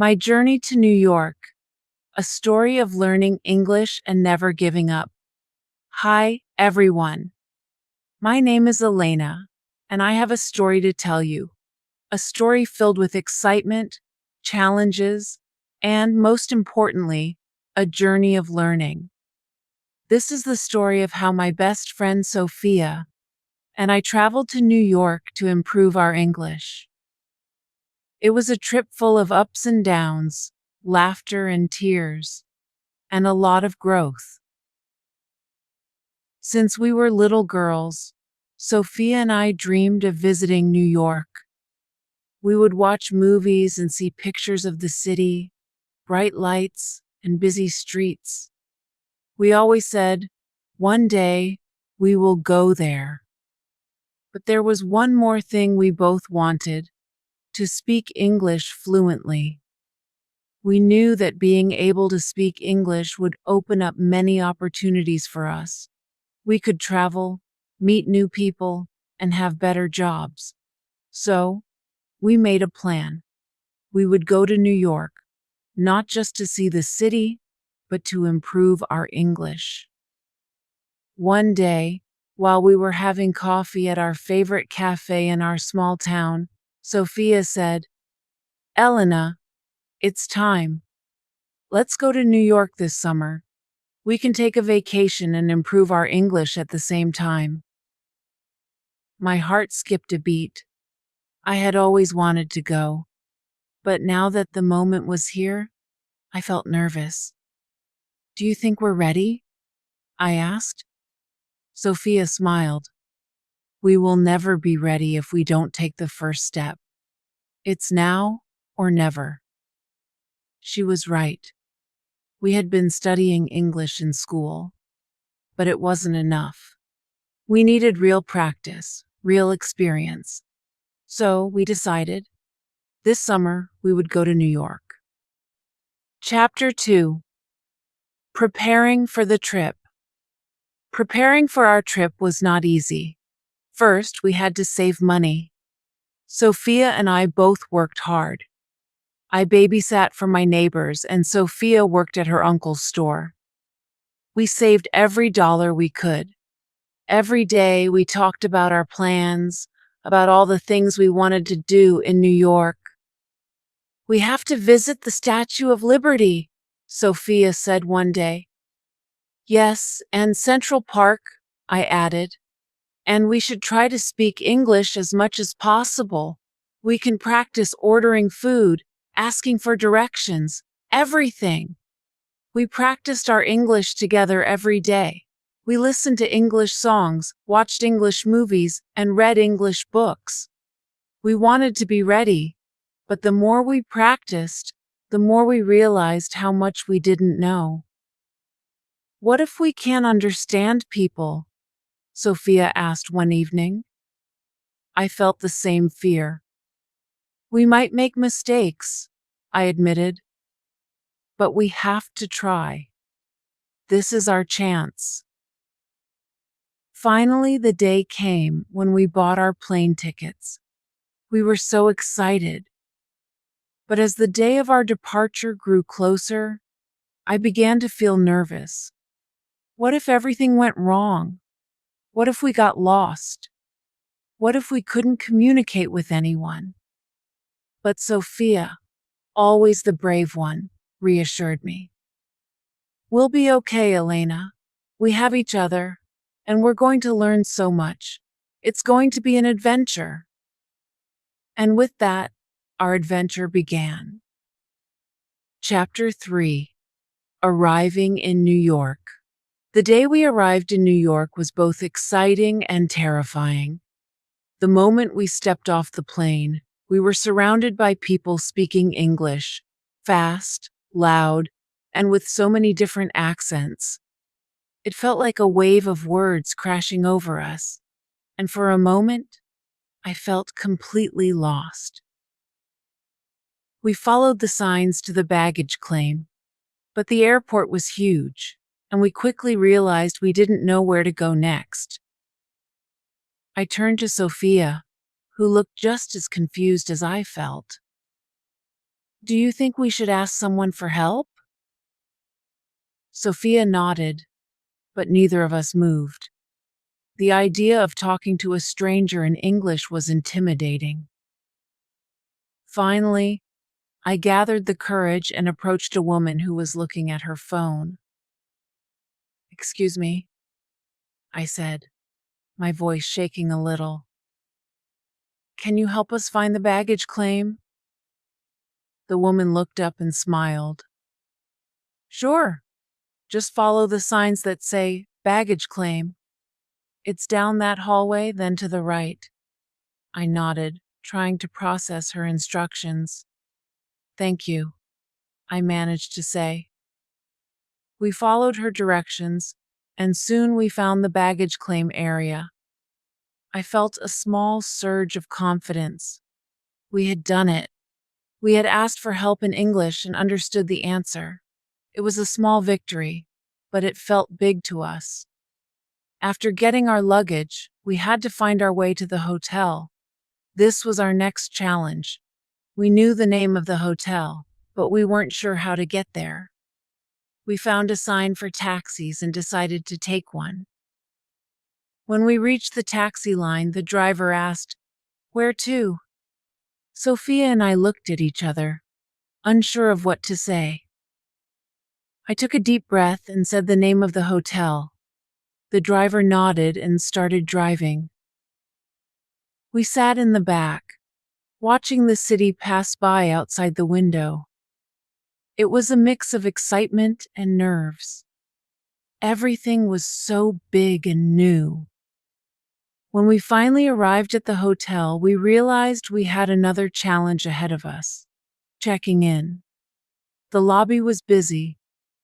My Journey to New York, a story of learning English and never giving up. Hi, everyone. My name is Elena, and I have a story to tell you. A story filled with excitement, challenges, and most importantly, a journey of learning. This is the story of how my best friend Sophia and I traveled to New York to improve our English. It was a trip full of ups and downs, laughter and tears, and a lot of growth. Since we were little girls, Sophia and I dreamed of visiting New York. We would watch movies and see pictures of the city, bright lights, and busy streets. We always said, one day, we will go there. But there was one more thing we both wanted: to speak English fluently. We knew that being able to speak English would open up many opportunities for us. We could travel, meet new people, and have better jobs. So, we made a plan. We would go to New York, not just to see the city, but to improve our English. One day, while we were having coffee at our favorite cafe in our small town, Sophia said, "Elena, it's time. Let's go to New York this summer. We can take a vacation and improve our English at the same time." My heart skipped a beat. I had always wanted to go, but now that the moment was here, I felt nervous. "Do you think we're ready?" I asked. Sophia smiled. "We will never be ready if we don't take the first step. It's now or never." She was right. We had been studying English in school, but it wasn't enough. We needed real practice, real experience. So we decided, this summer we would go to New York. Chapter 2. Preparing for the trip. Preparing for our trip was not easy. First, we had to save money. Sophia and I both worked hard. I babysat for my neighbors, and Sophia worked at her uncle's store. We saved every dollar we could. Every day we talked about our plans, about all the things we wanted to do in New York. "We have to visit the Statue of Liberty," Sophia said one day. "Yes, and Central Park," I added. "And we should try to speak English as much as possible. We can practice ordering food, asking for directions, everything." We practiced our English together every day. We listened to English songs, watched English movies, and read English books. We wanted to be ready, but the more we practiced, the more we realized how much we didn't know. "What if we can't understand people?" Sophia asked one evening. I felt the same fear. "We might make mistakes," I admitted. "But we have to try. This is our chance." Finally, the day came when we bought our plane tickets. We were so excited. But as the day of our departure grew closer, I began to feel nervous. What if everything went wrong? What if we got lost? What if we couldn't communicate with anyone? But Sophia, always the brave one, reassured me. "We'll be okay, Elena. We have each other, and we're going to learn so much. It's going to be an adventure." And with that, our adventure began. Chapter 3. Arriving in New York. The day we arrived in New York was both exciting and terrifying. The moment we stepped off the plane, we were surrounded by people speaking English, fast, loud, and with so many different accents. It felt like a wave of words crashing over us, and for a moment, I felt completely lost. We followed the signs to the baggage claim, but the airport was huge, and we quickly realized we didn't know where to go next. I turned to Sophia, who looked just as confused as I felt. Do you think we should ask someone for help? Sophia nodded, but neither of us moved. The idea of talking to a stranger in English was intimidating. Finally, I gathered the courage and approached a woman who was looking at her phone. "Excuse me," I said, my voice shaking a little. "Can you help us find the baggage claim?" The woman looked up and smiled. "Sure. Just follow the signs that say baggage claim. It's down that hallway, then to the right." I nodded, trying to process her instructions. "Thank you," I managed to say. We followed her directions, and soon we found the baggage claim area. I felt a small surge of confidence. We had done it. We had asked for help in English and understood the answer. It was a small victory, but it felt big to us. After getting our luggage, we had to find our way to the hotel. This was our next challenge. We knew the name of the hotel, but we weren't sure how to get there. We found a sign for taxis and decided to take one. When we reached the taxi line, the driver asked, "Where to?" Sophia and I looked at each other, unsure of what to say. I took a deep breath and said the name of the hotel. The driver nodded and started driving. We sat in the back, watching the city pass by outside the window. It was a mix of excitement and nerves. Everything was so big and new. When we finally arrived at the hotel, we realized we had another challenge ahead of us: checking in. The lobby was busy,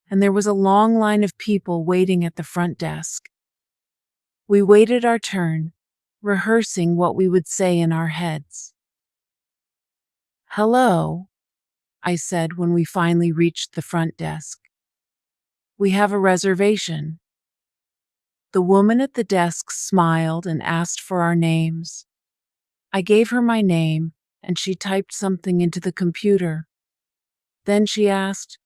and there was a long line of people waiting at the front desk. We waited our turn, rehearsing what we would say in our heads. "Hello," I said when we finally reached the front desk. "We have a reservation." The woman at the desk smiled and asked for our names. I gave her my name, and she typed something into the computer. Then she asked,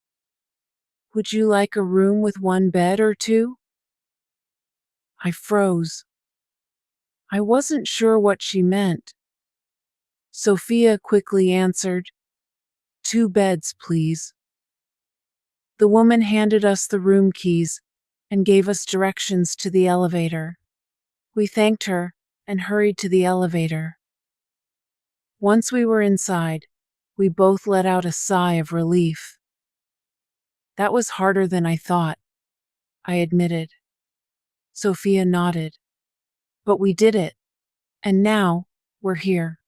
"Would you like a room with one bed or two?" I froze. I wasn't sure what she meant. Sophia quickly answered, "2 beds, please." The woman handed us the room keys and gave us directions to the elevator. We thanked her and hurried to the elevator. Once we were inside, we both let out a sigh of relief. "That was harder than I thought," I admitted. Sophia nodded. "But we did it. And now, we're here.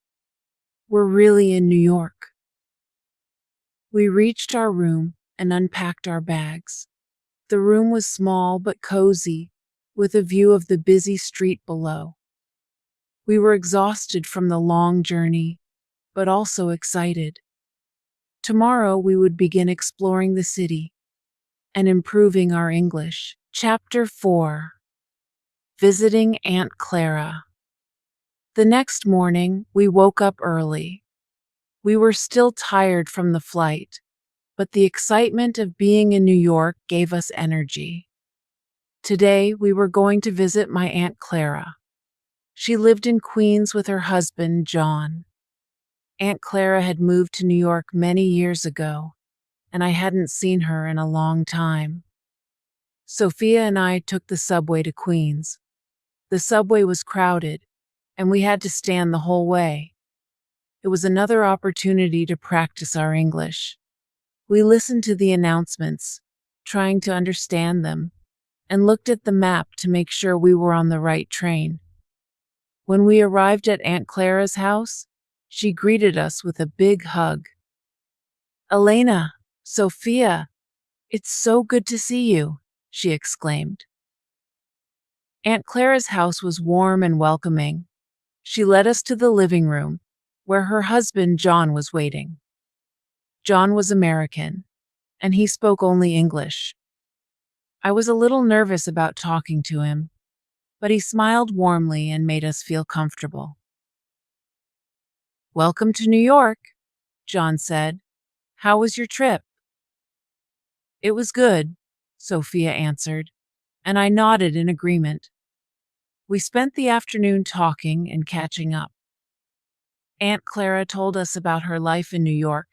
We're really in New York." We reached our room and unpacked our bags. The room was small but cozy, with a view of the busy street below. We were exhausted from the long journey, but also excited. Tomorrow we would begin exploring the city and improving our English. Chapter 4: Visiting Aunt Clara. The next morning, we woke up early. We were still tired from the flight, but the excitement of being in New York gave us energy. Today, we were going to visit my Aunt Clara. She lived in Queens with her husband, John. Aunt Clara had moved to New York many years ago, and I hadn't seen her in a long time. Sophia and I took the subway to Queens. The subway was crowded, and we had to stand the whole way. It was another opportunity to practice our English. We listened to the announcements, trying to understand them, and looked at the map to make sure we were on the right train. When we arrived at Aunt Clara's house, she greeted us with a big hug. "Elena, Sophia, it's so good to see you," she exclaimed. Aunt Clara's house was warm and welcoming. She led us to the living room, where her husband John was waiting. John was American, and he spoke only English. I was a little nervous about talking to him, but he smiled warmly and made us feel comfortable. "Welcome to New York," John said. How was your trip? It was good, Sophia answered, and I nodded in agreement. We spent the afternoon talking and catching up. Aunt Clara told us about her life in New York,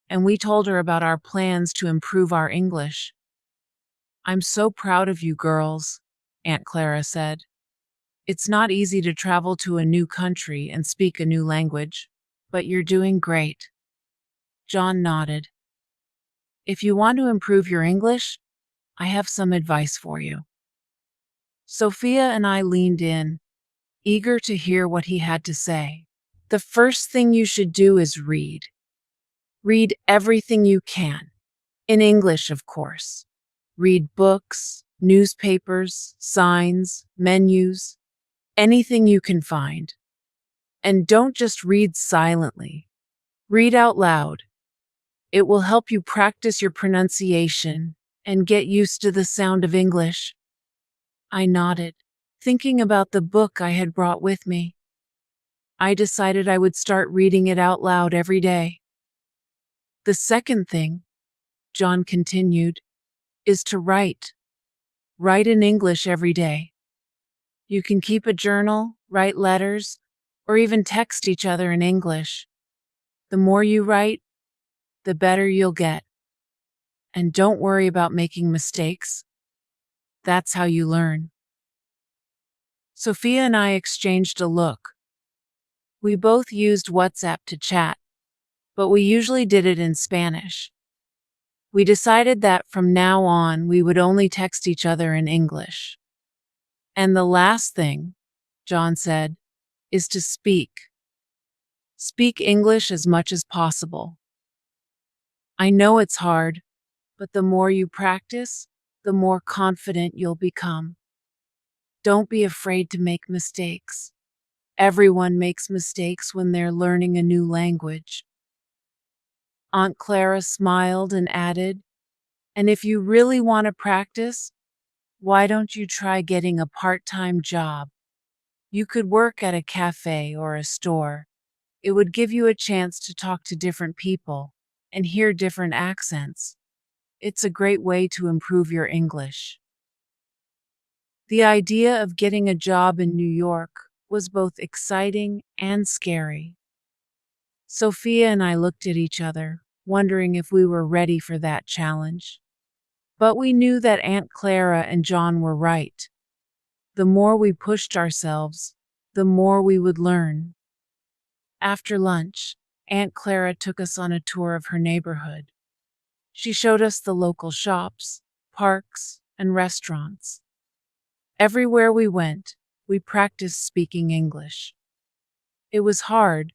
and we told her about our plans to improve our English. I'm so proud of you girls, Aunt Clara said. It's not easy to travel to a new country and speak a new language, but you're doing great. John nodded. If you want to improve your English, I have some advice for you. Sophia and I leaned in, eager to hear what he had to say. The first thing you should do is read. Read everything you can. In English, of course. Read books, newspapers, signs, menus, anything you can find. And don't just read silently. Read out loud. It will help you practice your pronunciation and get used to the sound of English. I nodded, thinking about the book I had brought with me. I decided I would start reading it out loud every day. The second thing, John continued, is to write. Write in English every day. You can keep a journal, write letters, or even text each other in English. The more you write, the better you'll get. And don't worry about making mistakes. That's how you learn. Sophia and I exchanged a look. We both used WhatsApp to chat, but we usually did it in Spanish. We decided that from now on we would only text each other in English. And the last thing, John said, is to speak. Speak English as much as possible. I know it's hard, but the more you practice, the more confident you'll become. Don't be afraid to make mistakes. Everyone makes mistakes when they're learning a new language. Aunt Clara smiled and added, and if you really want to practice, why don't you try getting a part-time job? You could work at a cafe or a store. It would give you a chance to talk to different people and hear different accents. It's a great way to improve your English. The idea of getting a job in New York was both exciting and scary. Sophia and I looked at each other, wondering if we were ready for that challenge. But we knew that Aunt Clara and John were right. The more we pushed ourselves, the more we would learn. After lunch, Aunt Clara took us on a tour of her neighborhood. She showed us the local shops, parks, and restaurants. Everywhere we went, we practiced speaking English. It was hard,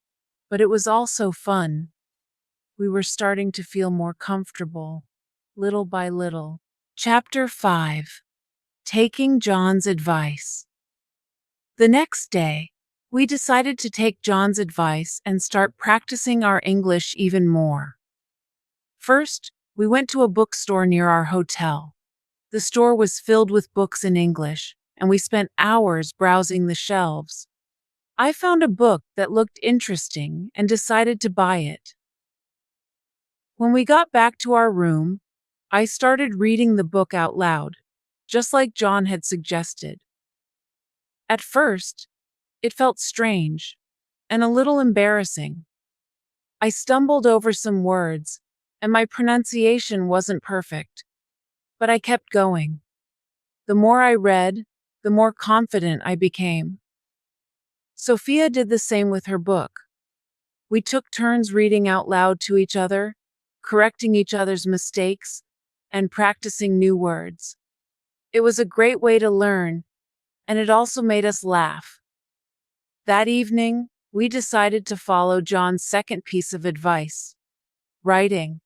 but it was also fun. We were starting to feel more comfortable, little by little. Chapter 5. Taking John's Advice. The next day, we decided to take John's advice and start practicing our English even more. First, we went to a bookstore near our hotel. The store was filled with books in English, and we spent hours browsing the shelves. I found a book that looked interesting and decided to buy it. When we got back to our room, I started reading the book out loud, just like John had suggested. At first, it felt strange and a little embarrassing. I stumbled over some words, and my pronunciation wasn't perfect, but I kept going. The more I read, the more confident I became. Sophia did the same with her book. We took turns reading out loud to each other, correcting each other's mistakes, and practicing new words. It was a great way to learn, and it also made us laugh. That evening, we decided to follow John's second piece of advice: writing.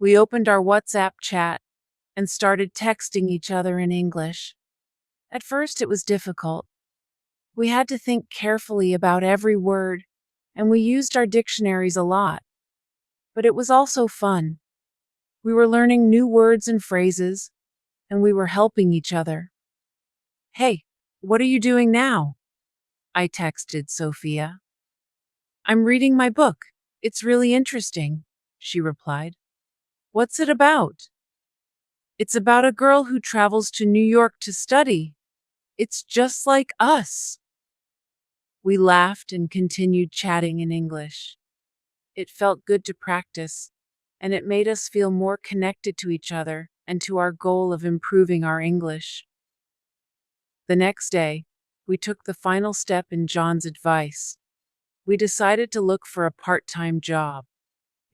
We opened our WhatsApp chat and started texting each other in English. At first, it was difficult. We had to think carefully about every word, and we used our dictionaries a lot. But it was also fun. We were learning new words and phrases, and we were helping each other. "Hey, what are you doing now?" I texted Sophia. "I'm reading my book. It's really interesting," she replied. What's it about? It's about a girl who travels to New York to study. It's just like us. We laughed and continued chatting in English. It felt good to practice, and it made us feel more connected to each other and to our goal of improving our English. The next day, we took the final step in John's advice. We decided to look for a part-time job.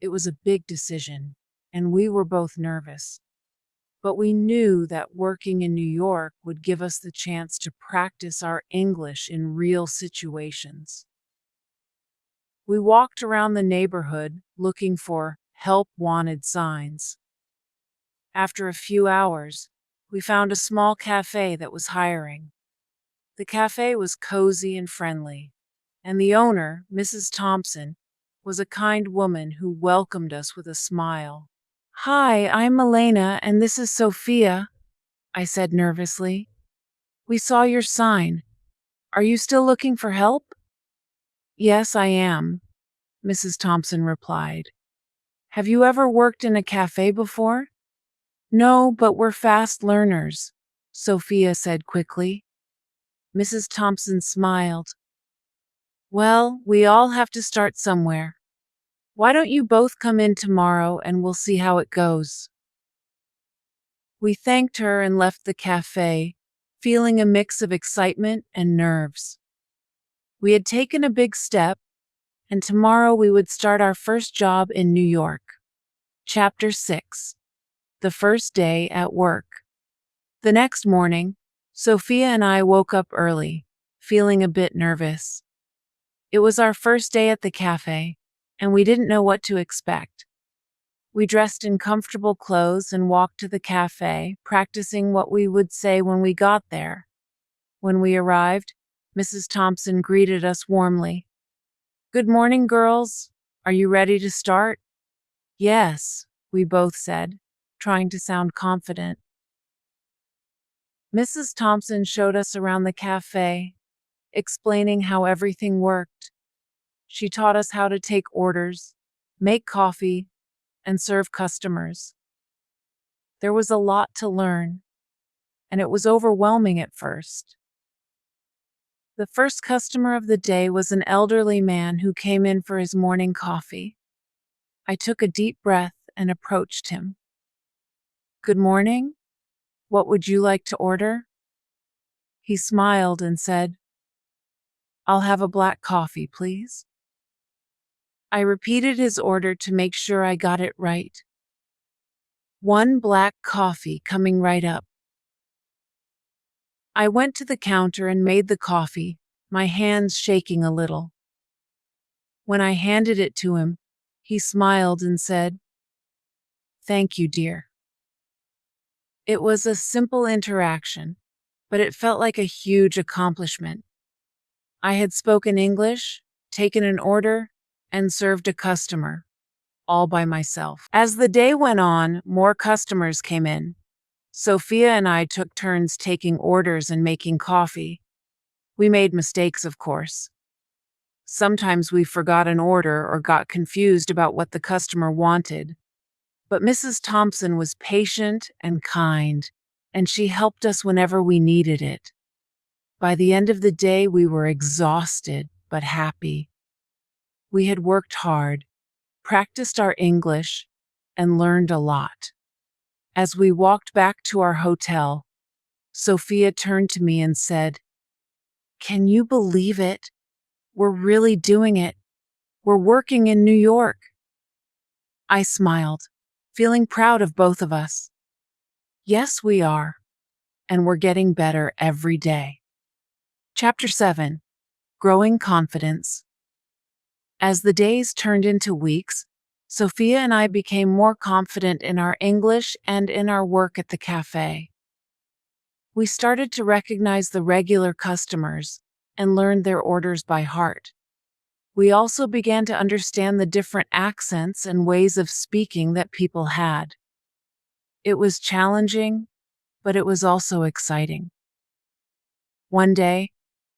It was a big decision, and we were both nervous. But we knew that working in New York would give us the chance to practice our English in real situations. We walked around the neighborhood looking for help wanted signs. After a few hours, we found a small cafe that was hiring. The cafe was cozy and friendly, and the owner, Mrs. Thompson, was a kind woman who welcomed us with a smile. Hi, I'm Elena, and this is Sophia, I said nervously. We saw your sign. Are you still looking for help? Yes, I am, Mrs. Thompson replied. Have you ever worked in a cafe before? No, but we're fast learners, Sophia said quickly. Mrs. Thompson smiled. Well, we all have to start somewhere. Why don't you both come in tomorrow and we'll see how it goes? We thanked her and left the cafe, feeling a mix of excitement and nerves. We had taken a big step, and tomorrow we would start our first job in New York. Chapter 6. The First Day at Work. The next morning, Sophia and I woke up early, feeling a bit nervous. It was our first day at the cafe, and we didn't know what to expect. We dressed in comfortable clothes and walked to the cafe, practicing what we would say when we got there. When we arrived, Mrs. Thompson greeted us warmly. Good morning, girls. Are you ready to start? Yes, we both said, trying to sound confident. Mrs. Thompson showed us around the cafe, explaining how everything worked. She taught us how to take orders, make coffee, and serve customers. There was a lot to learn, and it was overwhelming at first. The first customer of the day was an elderly man who came in for his morning coffee. I took a deep breath and approached him. Good morning. What would you like to order? He smiled and said, I'll have a black coffee, please. I repeated his order to make sure I got it right. One black coffee coming right up. I went to the counter and made the coffee, my hands shaking a little. When I handed it to him, he smiled and said, Thank you, dear. It was a simple interaction, but it felt like a huge accomplishment. I had spoken English, taken an order, and served a customer, all by myself. As the day went on, more customers came in. Sophia and I took turns taking orders and making coffee. We made mistakes, of course. Sometimes we forgot an order or got confused about what the customer wanted. But Mrs. Thompson was patient and kind, and she helped us whenever we needed it. By the end of the day, we were exhausted but happy. We had worked hard, practiced our English, and learned a lot. As we walked back to our hotel, Sophia turned to me and said, Can you believe it? We're really doing it. We're working in New York. I smiled, feeling proud of both of us. Yes, we are, and we're getting better every day. Chapter 7. Growing Confidence. As the days turned into weeks, Sophia and I became more confident in our English and in our work at the cafe. We started to recognize the regular customers and learned their orders by heart. We also began to understand the different accents and ways of speaking that people had. It was challenging, but it was also exciting. One day,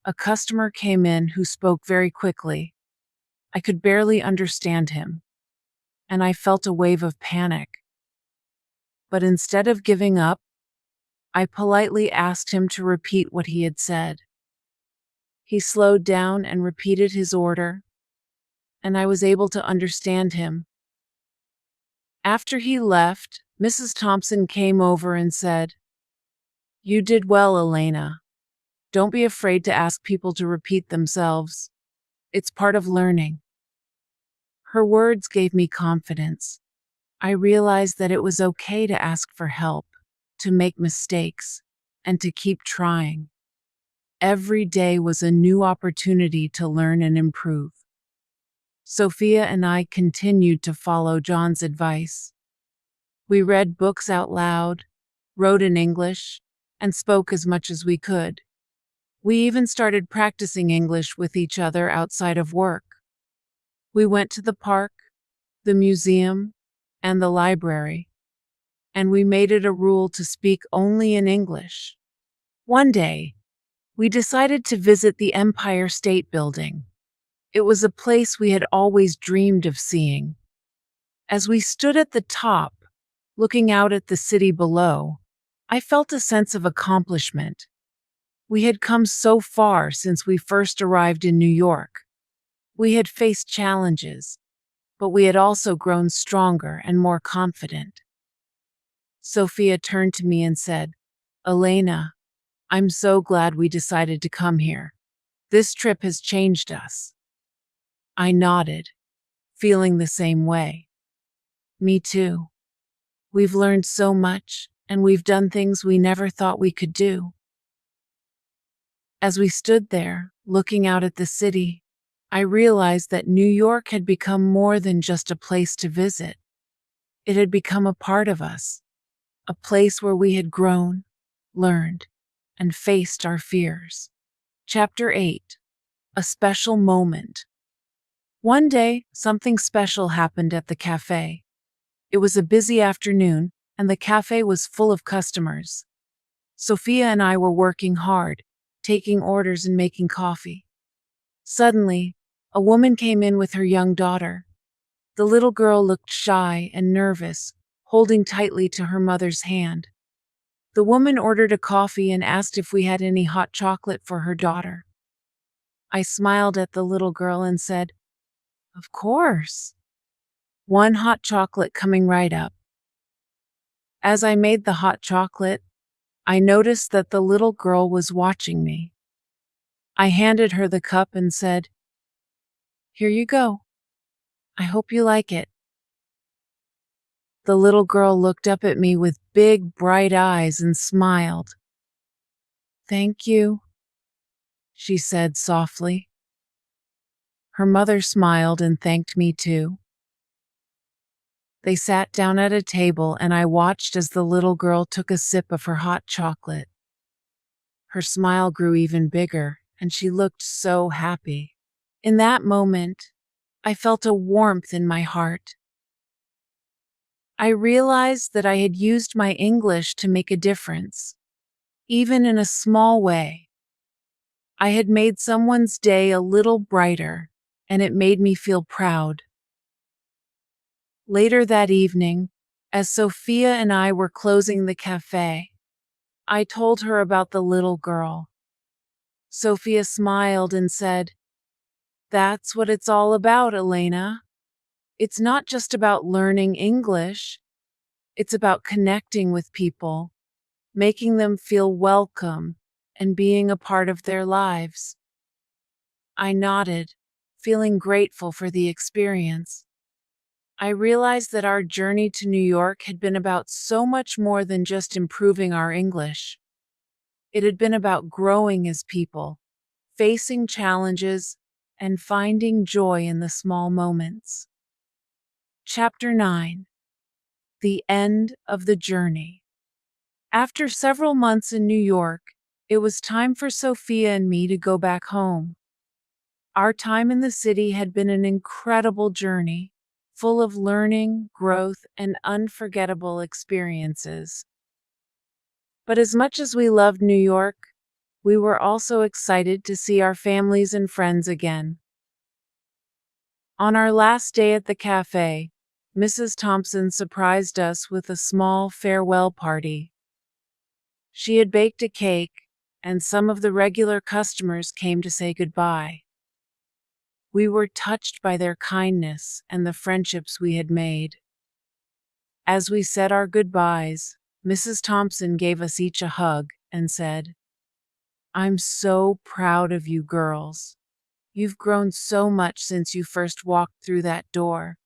a customer came in who spoke very quickly. I could barely understand him. and I felt a wave of panic. But instead of giving up, I politely asked him to repeat what he had said. He slowed down and repeated his order, and I was able to understand him. After he left, Mrs. Thompson came over and said, "You did well, Elena. Don't be afraid to ask people to repeat themselves. It's part of learning." Her words gave me confidence. I realized that it was okay to ask for help, to make mistakes, and to keep trying. Every day was a new opportunity to learn and improve. Sophia and I continued to follow John's advice. We read books out loud, wrote in English, and spoke as much as we could. We even started practicing English with each other outside of work. We went to the park, the museum, and the library, and we made it a rule to speak only in English. One day, we decided to visit the Empire State Building. It was a place we had always dreamed of seeing. As we stood at the top, looking out at the city below, I felt a sense of accomplishment. We had come so far since we first arrived in New York. We had faced challenges, but we had also grown stronger and more confident. Sophia turned to me and said, "Elena, I'm so glad we decided to come here. This trip has changed us." I nodded, feeling the same way. Me too. We've learned so much, and we've done things we never thought we could do. As we stood there, looking out at the city, I realized that New York had become more than just a place to visit. It had become a part of us, a place where we had grown, learned, and faced our fears. Chapter 8. A Special Moment. One day, something special happened at the cafe. It was a busy afternoon, and the cafe was full of customers. Sophia and I were working hard, taking orders and making coffee. Suddenly, a woman came in with her young daughter. The little girl looked shy and nervous, holding tightly to her mother's hand. The woman ordered a coffee and asked if we had any hot chocolate for her daughter. I smiled at the little girl and said, "Of course. One hot chocolate coming right up." As I made the hot chocolate, I noticed that the little girl was watching me. I handed her the cup and said, "Here you go. I hope you like it." The little girl looked up at me with big, bright eyes and smiled. "Thank you," she said softly. Her mother smiled and thanked me too. They sat down at a table and I watched as the little girl took a sip of her hot chocolate. Her smile grew even bigger, and she looked so happy. In that moment, I felt a warmth in my heart. I realized that I had used my English to make a difference, even in a small way. I had made someone's day a little brighter, and it made me feel proud. Later that evening, as Sophia and I were closing the cafe, I told her about the little girl. Sophia smiled and said, "That's what it's all about, Elena. It's not just about learning English. It's about connecting with people, making them feel welcome, and being a part of their lives." I nodded, feeling grateful for the experience. I realized that our journey to New York had been about so much more than just improving our English. It had been about growing as people, facing challenges, and finding joy in the small moments. Chapter 9. The End of the Journey. After several months in New York, it was time for Sophia and me to go back home. Our time in the city had been an incredible journey, full of learning, growth, and unforgettable experiences. But as much as we loved New York, we were also excited to see our families and friends again. On our last day at the cafe, Mrs. Thompson surprised us with a small farewell party. She had baked a cake, and some of the regular customers came to say goodbye. We were touched by their kindness and the friendships we had made. As we said our goodbyes, Mrs. Thompson gave us each a hug and said, "I'm so proud of you girls. You've grown so much since you first walked through that door.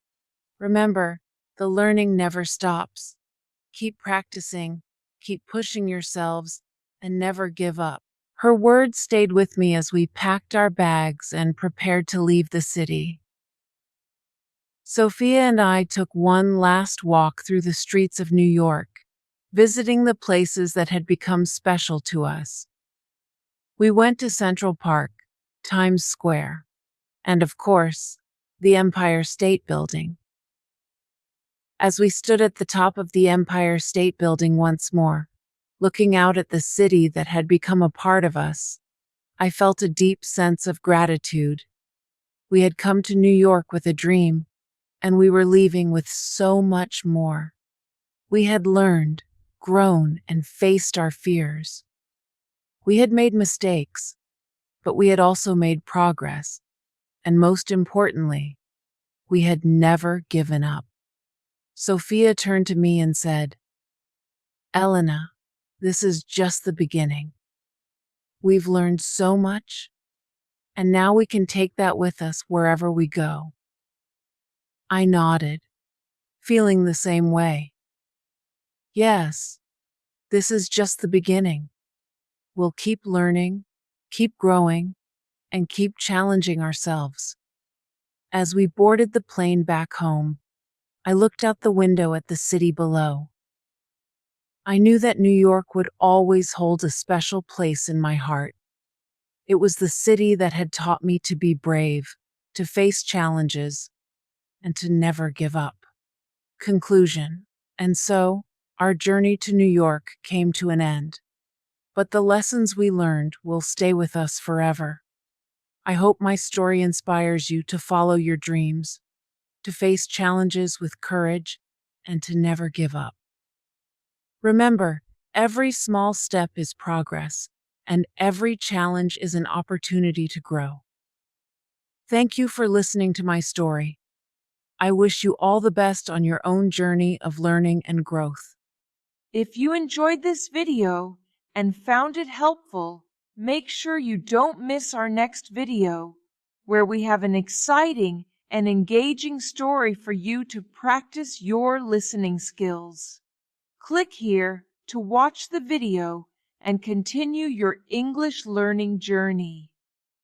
Remember, the learning never stops. Keep practicing, keep pushing yourselves, and never give up." Her words stayed with me as we packed our bags and prepared to leave the city. Sophia and I took one last walk through the streets of New York, visiting the places that had become special to us. We went to Central Park, Times Square, and of course, the Empire State Building. As we stood at the top of the Empire State Building once more, looking out at the city that had become a part of us, I felt a deep sense of gratitude. We had come to New York with a dream, and we were leaving with so much more. We had learned, grown, and faced our fears. We had made mistakes, but we had also made progress, and most importantly, we had never given up. Sophia turned to me and said, "Elena, this is just the beginning. We've learned so much, and now we can take that with us wherever we go." I nodded, feeling the same way. Yes, this is just the beginning. We'll keep learning, keep growing, and keep challenging ourselves. As we boarded the plane back home, I looked out the window at the city below. I knew that New York would always hold a special place in my heart. It was the city that had taught me to be brave, to face challenges, and to never give up. Conclusion. And so, our journey to New York came to an end. But the lessons we learned will stay with us forever. I hope my story inspires you to follow your dreams, to face challenges with courage, and to never give up. Remember, every small step is progress, and every challenge is an opportunity to grow. Thank you for listening to my story. I wish you all the best on your own journey of learning and growth. If you enjoyed this video and found it helpful, make sure you don't miss our next video, where we have an exciting and engaging story for you to practice your listening skills. Click here to watch the video and continue your English learning journey.